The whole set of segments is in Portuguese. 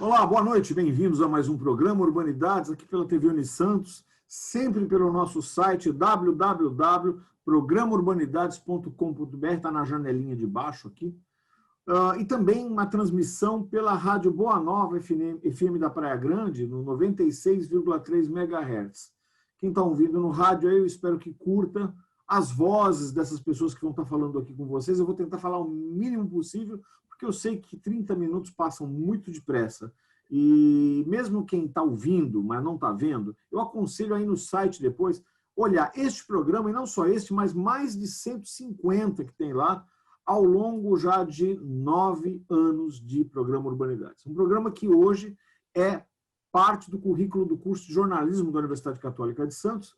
Olá, boa noite, bem-vindos a mais um programa Urbanidades, aqui pela TV Unisantos, sempre pelo nosso site www.programaurbanidades.com.br, está na janelinha de baixo aqui, e também uma transmissão pela Rádio Boa Nova FM da Praia Grande, no 96,3 MHz. Quem está ouvindo no rádio, eu espero que curta as vozes dessas pessoas que vão estar falando aqui com vocês. Eu vou tentar falar o mínimo possível, porque eu sei que 30 minutos passam muito depressa. E mesmo quem está ouvindo, mas não está vendo, eu aconselho aí no site depois, olhar este programa, e não só este, mas mais de 150 que tem lá, ao longo já de 9 anos de programa Urbanidades. Um programa que hoje é parte do currículo do curso de jornalismo da Universidade Católica de Santos,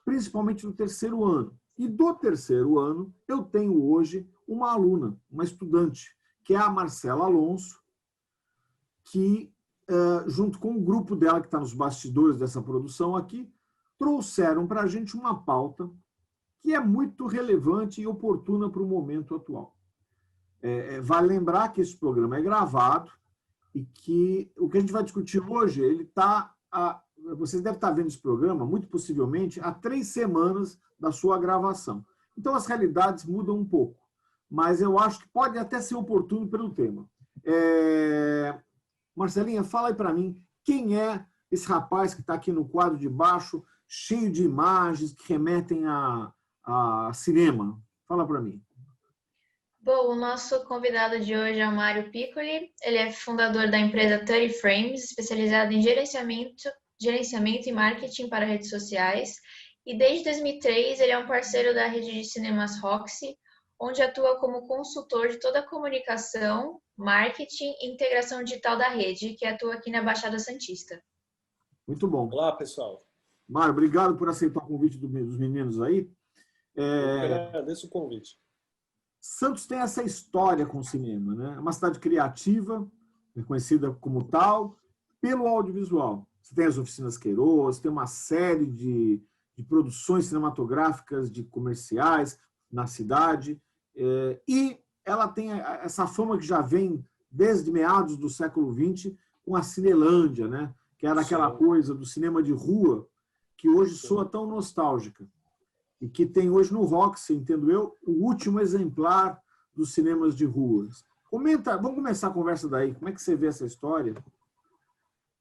principalmente do terceiro ano. E do terceiro ano, eu tenho hoje uma aluna, uma estudante, que é a Marcela Alonso, que, junto com o grupo dela, que está nos bastidores dessa produção aqui, trouxeram para a gente uma pauta que é muito relevante e oportuna para o momento atual. Vale lembrar que esse programa é gravado e que o que a gente vai discutir hoje, vocês devem estar vendo esse programa, muito possivelmente, há 3 semanas da sua gravação. Então, as realidades mudam um pouco, mas eu acho que pode até ser oportuno pelo tema. Marcelinha, fala aí para mim, quem é esse rapaz que está aqui no quadro de baixo, cheio de imagens que remetem a cinema? Fala para mim. Bom, o nosso convidado de hoje é o Mário Piccoli. Ele é fundador da empresa 30 Frames, especializada em gerenciamento e marketing para redes sociais. E desde 2003 ele é um parceiro da rede de cinemas Roxy, onde atua como consultor de toda a comunicação, marketing e integração digital da rede, que atua aqui na Baixada Santista. Muito bom. Olá, pessoal. Mário, obrigado por aceitar o convite dos meninos aí. Eu agradeço o convite. Santos tem essa história com o cinema, né? É uma cidade criativa, reconhecida como tal, pelo audiovisual. Você tem as oficinas Queiroz, tem uma série de produções cinematográficas, de comerciais na cidade, e ela tem essa fama que já vem desde meados do século XX com a Cinelândia, né? Que era aquela coisa do cinema de rua que hoje soa tão nostálgica. E que tem hoje no Roxy, entendo eu, o último exemplar dos cinemas de ruas. Vamos começar a conversa daí. Como é que você vê essa história?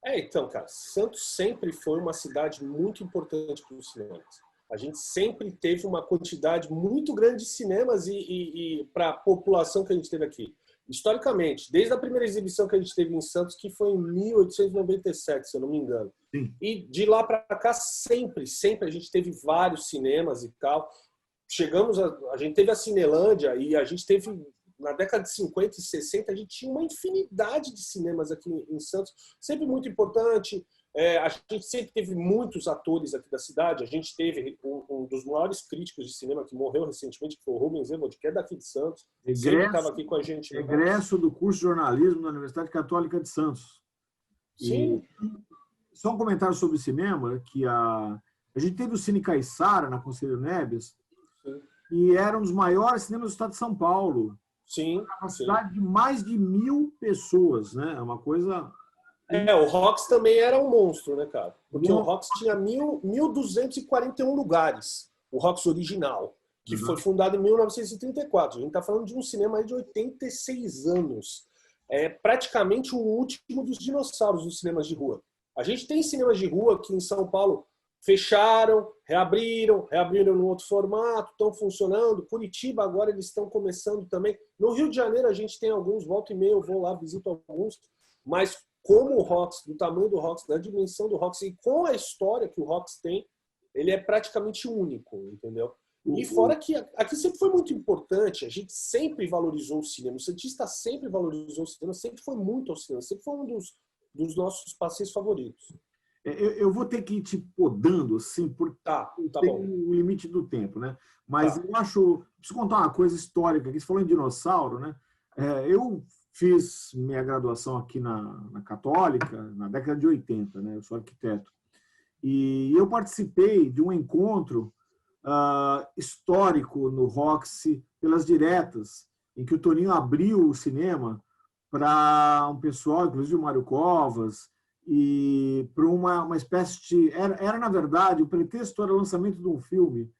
Então, cara, Santos sempre foi uma cidade muito importante para os cinemas. A gente sempre teve uma quantidade muito grande de cinemas e para a população que a gente teve aqui. Historicamente, desde a primeira exibição que a gente teve em Santos, que foi em 1897, se eu não me engano. Sim. E de lá para cá, sempre a gente teve vários cinemas e tal. A gente teve a Cinelândia e a gente teve, na década de 50 e 60, a gente tinha uma infinidade de cinemas aqui em Santos, sempre muito importante. A gente sempre teve muitos atores aqui da cidade. A gente teve um dos maiores críticos de cinema que morreu recentemente, que foi o Rubens Evald, que é daqui de Santos. Sempre estava aqui com a gente. Egresso do curso de jornalismo da Universidade Católica de Santos. Sim. E só um comentário sobre o cinema, que a gente teve o Cine Caiçara, na Conselheiro Neves, e era um dos maiores cinemas do estado de São Paulo. Sim. Uma capacidade de mais de 1.000 pessoas, né? É uma coisa... o Roxy também era um monstro, né, cara? Porque o Roxy tinha 1.241 lugares, o Roxy original, que foi fundado em 1934. A gente está falando de um cinema aí de 86 anos. É praticamente o último dos dinossauros dos cinemas de rua. A gente tem cinemas de rua que em São Paulo fecharam, reabriram num outro formato, estão funcionando. Curitiba agora eles estão começando também. No Rio de Janeiro a gente tem alguns, volta e meia eu vou lá, visito alguns, mas como o Roxy, do tamanho do Roxy, da dimensão do Roxy e com a história que o Roxy tem, ele é praticamente único, entendeu? E fora que aqui sempre foi muito importante, a gente sempre valorizou o cinema, o Santista sempre valorizou o cinema, sempre foi muito ao cinema, sempre foi um dos nossos passeios favoritos. Eu vou ter que ir te podando, assim, porque tem o limite do tempo, né? Mas eu acho... Preciso contar uma coisa histórica aqui. Você falou em dinossauro, né? Eu fiz minha graduação aqui na Católica na década de 80, né? Eu sou arquiteto. E eu participei de um encontro histórico no Roxy, pelas diretas, em que o Toninho abriu o cinema para um pessoal, inclusive o Mário Covas, e para uma espécie de... Era, na verdade, o pretexto era o lançamento de um filme,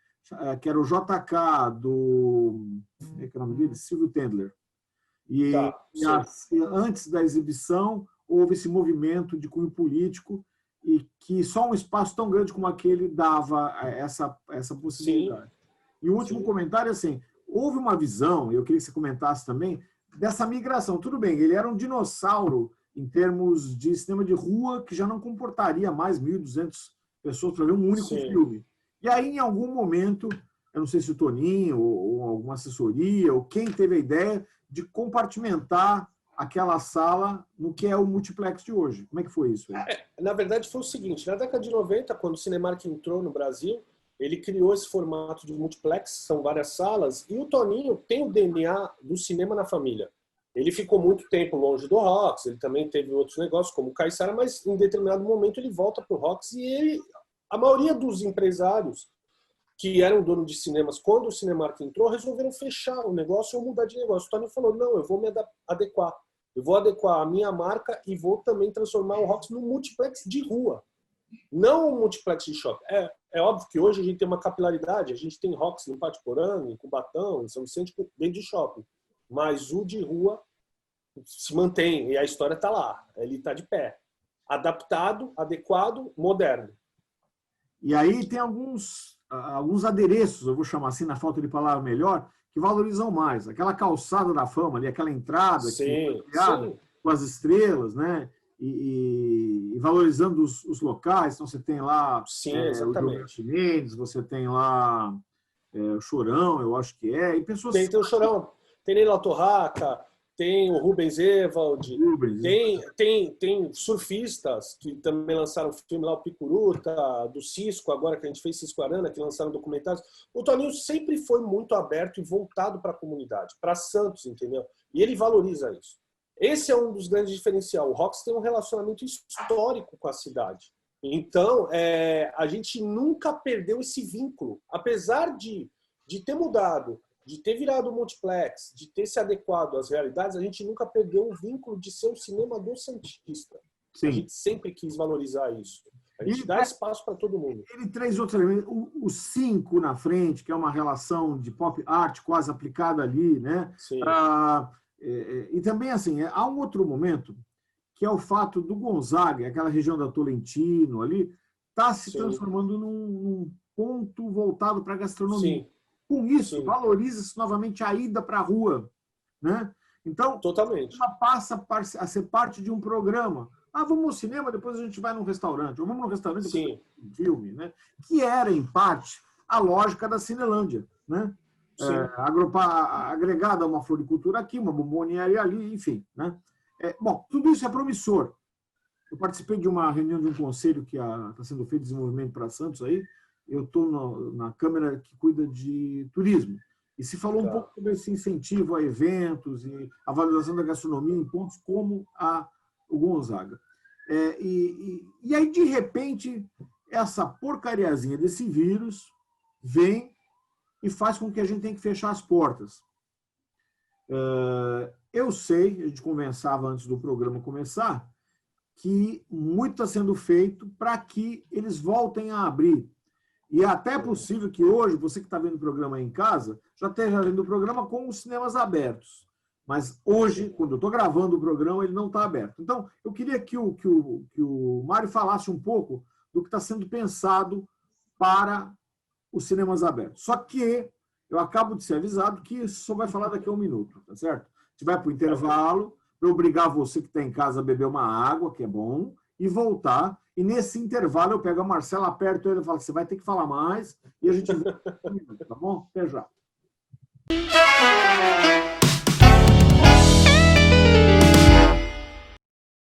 que era o JK, do... Como é que é o nome dele? Silvio Tendler. E antes da exibição, houve esse movimento de cunho político e que só um espaço tão grande como aquele dava essa possibilidade. Sim. E o último comentário é assim, houve uma visão, eu queria que você comentasse também, dessa migração. Tudo bem, ele era um dinossauro em termos de cinema de rua que já não comportaria mais 1.200 pessoas para ver um único filme. E aí, em algum momento, eu não sei se o Toninho ou alguma assessoria, ou quem teve a ideia de compartimentar aquela sala no que é o multiplex de hoje. Como é que foi isso? Na verdade, foi o seguinte, na década de 90, quando o Cinemark entrou no Brasil, ele criou esse formato de multiplex, são várias salas, e o Toninho tem o DNA do cinema na família. Ele ficou muito tempo longe do Rox, ele também teve outros negócios, como o Caiçara, mas em determinado momento ele volta para o Rox e a maioria dos empresários que eram donos de cinemas, quando o Cinemark entrou, resolveram fechar o negócio ou mudar de negócio. O Toninho falou, não, eu vou me adequar. Eu vou adequar a minha marca e vou também transformar o Rox num multiplex de rua. Não um multiplex de shopping. É óbvio que hoje a gente tem uma capilaridade. A gente tem Rox no Pátio Porã, em Cubatão, em São Vicente, dentro de shopping. Mas o de rua se mantém. E a história está lá. Ele está de pé. Adaptado, adequado, moderno. E aí tem alguns adereços, eu vou chamar assim, na falta de palavra melhor, que valorizam mais. Aquela calçada da fama ali, aquela entrada que foi criada com as estrelas, né? E valorizando os locais. Então você tem lá o Gilberto Mendes, você tem lá o Chorão, eu acho que é. E pessoas... Tem o Chorão, tem Neila Torraca, tem o Rubens Evald, tem surfistas que também lançaram filme lá, o Picuruta, do Cisco, agora que a gente fez Cisco Arana, que lançaram documentários. O Toninho sempre foi muito aberto e voltado para a comunidade, para Santos, entendeu? E ele valoriza isso. Esse é um dos grandes diferenciais. O Rox tem um relacionamento histórico com a cidade. Então, a gente nunca perdeu esse vínculo. Apesar de ter mudado, de ter virado multiplex, de ter se adequado às realidades, a gente nunca perdeu o vínculo de ser o cinema do Santista. Sim. A gente sempre quis valorizar isso. A gente dá espaço para todo mundo. Ele traz outros elementos. O 5 na frente, que é uma relação de pop art quase aplicada ali, né? Sim. E também, assim, há um outro momento, que é o fato do Gonzaga, aquela região da Tolentino ali, está se transformando num ponto voltado para a gastronomia. Sim. Com isso, valoriza-se novamente a ida para a rua, né? Então, totalmente. Ela passa a ser parte de um programa. Vamos ao cinema, depois a gente vai num restaurante. Ou vamos no restaurante, depois um filme, né? Que era, em parte, a lógica da Cinelândia, né? Agregada a uma floricultura aqui, uma bomboniere ali, enfim, né? Bom, tudo isso é promissor. Eu participei de uma reunião de um conselho que está sendo feito de desenvolvimento para Santos aí. Eu estou na Câmara que cuida de turismo. E se falou um pouco sobre esse incentivo a eventos e a valorização da gastronomia em pontos como o Gonzaga. E aí, de repente, essa porcariazinha desse vírus vem e faz com que a gente tenha que fechar as portas. Eu sei, a gente conversava antes do programa começar, que muito está sendo feito para que eles voltem a abrir. E é até possível que hoje, você que está vendo o programa aí em casa, já esteja vendo o programa com os cinemas abertos. Mas hoje, quando eu estou gravando o programa, ele não está aberto. Então, eu queria que o Mário falasse um pouco do que está sendo pensado para os cinemas abertos. Só que eu acabo de ser avisado que isso só vai falar daqui a 1 minuto, tá certo? A gente vai para o intervalo, para obrigar você que está em casa a beber uma água, que é bom, e voltar. E nesse intervalo eu pego a Marcela, aperto ele e falo, você vai ter que falar mais, e a gente volta, tá bom? Até já.